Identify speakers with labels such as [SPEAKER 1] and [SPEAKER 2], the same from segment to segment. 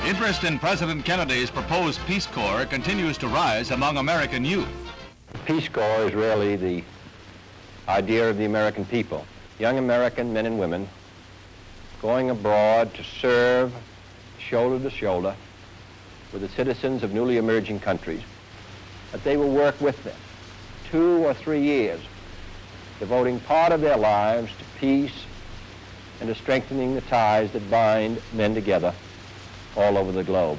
[SPEAKER 1] Interest in President Kennedy's proposed Peace Corps continues to rise among American youth.
[SPEAKER 2] The Peace Corps is really the idea of the American people. Young American men and women going abroad to serve shoulder to shoulder with the citizens of newly emerging countries, that they will work with them 2 or 3 years, devoting part of their lives to peace and to strengthening the ties that bind men together all over the globe.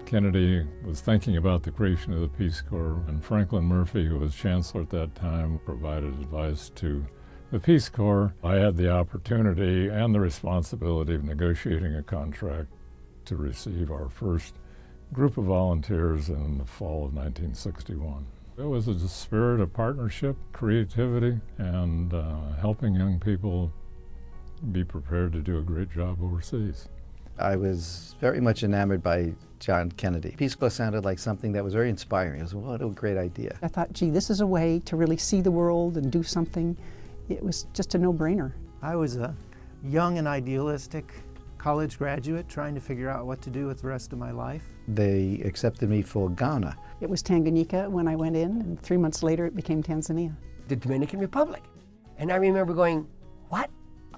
[SPEAKER 3] Kennedy was thinking about the creation of the Peace Corps, and Franklin Murphy, who was chancellor at that time, provided advice to the Peace Corps. I had the opportunity and the responsibility of negotiating a contract to receive our first group of volunteers in the fall of 1961. It was a spirit of partnership, creativity, and helping young people be prepared to do a great job overseas.
[SPEAKER 4] I was very much enamored by John Kennedy. Peace Corps sounded like something that was very inspiring. It was, what a great idea.
[SPEAKER 5] I thought, gee, this is a way to really see the world and do something. It was just a no-brainer.
[SPEAKER 6] I was a young and idealistic college graduate trying to figure out what to do with the rest of my life.
[SPEAKER 4] They accepted me for Ghana.
[SPEAKER 5] It was Tanganyika when I went in, and 3 months later it became Tanzania.
[SPEAKER 7] The Dominican Republic. And I remember going, what?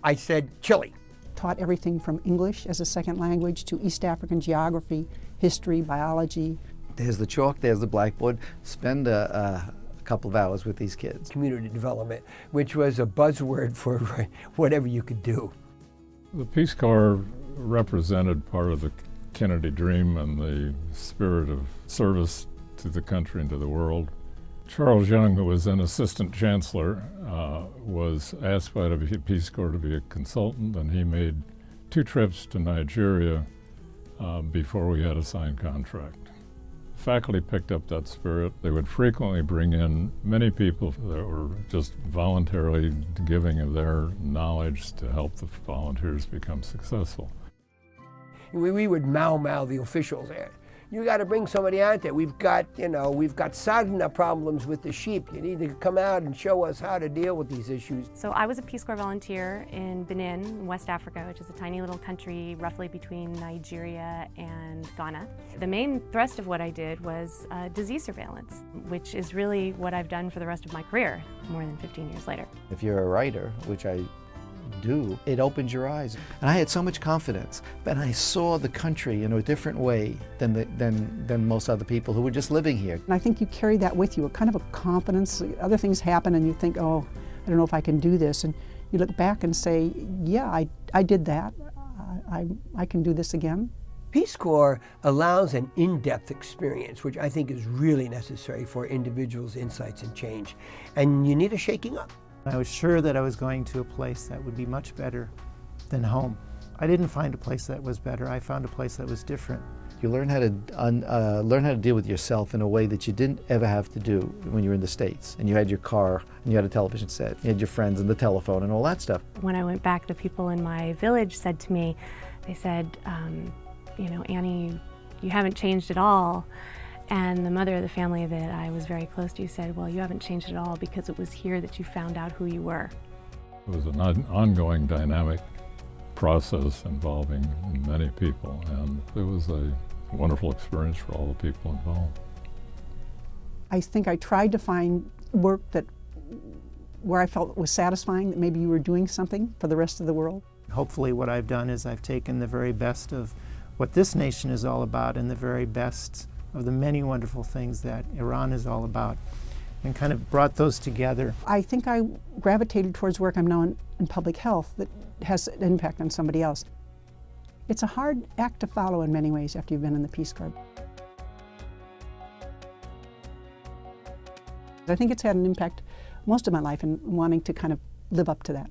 [SPEAKER 7] I said, Chile.
[SPEAKER 5] Taught everything from English as a second language to East African geography, history, biology.
[SPEAKER 4] There's the chalk, there's the blackboard. Spend a couple of hours with these kids.
[SPEAKER 7] Community development, which was a buzzword for whatever you could do.
[SPEAKER 3] The Peace Corps represented part of the Kennedy dream and the spirit of service to the country and to the world. Charles Young, who was then assistant chancellor, was asked by the Peace Corps to be a consultant, and he made 2 trips to Nigeria before we had a signed contract. Faculty picked up that spirit. They would frequently bring in many people that were just voluntarily giving of their knowledge to help the volunteers become successful.
[SPEAKER 7] We would mow the officials there. You got to bring somebody out there. We've got Sagna problems with the sheep. You need to come out and show us how to deal with these issues.
[SPEAKER 8] So I was a Peace Corps volunteer in Benin, in West Africa, which is a tiny little country roughly between Nigeria and Ghana. The main thrust of what I did was disease surveillance, which is really what I've done for the rest of my career, more than 15 years later.
[SPEAKER 4] If you're a writer, which I do, it opens your eyes. And I had so much confidence, but I saw the country in a different way than most other people who were just living here.
[SPEAKER 5] And I think you carry that with you, a kind of a confidence. Other things happen and you think, oh, I don't know if I can do this. And you look back and say, yeah, I did that. I can do this again.
[SPEAKER 7] Peace Corps allows an in-depth experience, which I think is really necessary for individuals' insights and change. And you need a shaking up.
[SPEAKER 6] I was sure that I was going to a place that would be much better than home. I didn't find a place that was better. I found a place that was different.
[SPEAKER 4] You learn how to deal with yourself in a way that you didn't ever have to do when you were in the States. And you had your car, and you had a television set, you had your friends and the telephone and all that stuff.
[SPEAKER 8] When I went back, the people in my village said to me, they said, Annie, you haven't changed at all. And the mother of the family that I was very close to said, well, you haven't changed at all because it was here that you found out who you were.
[SPEAKER 3] It was an ongoing dynamic process involving many people, and it was a wonderful experience for all the people involved.
[SPEAKER 5] I think I tried to find work where I felt was satisfying, that maybe you were doing something for the rest of the world.
[SPEAKER 6] Hopefully what I've done is I've taken the very best of what this nation is all about and the very best of the many wonderful things that Iran is all about, and kind of brought those together.
[SPEAKER 5] I think I gravitated towards work I'm now in public health that has an impact on somebody else. It's a hard act to follow in many ways after you've been in the Peace Corps. I think it's had an impact most of my life in wanting to kind of live up to that.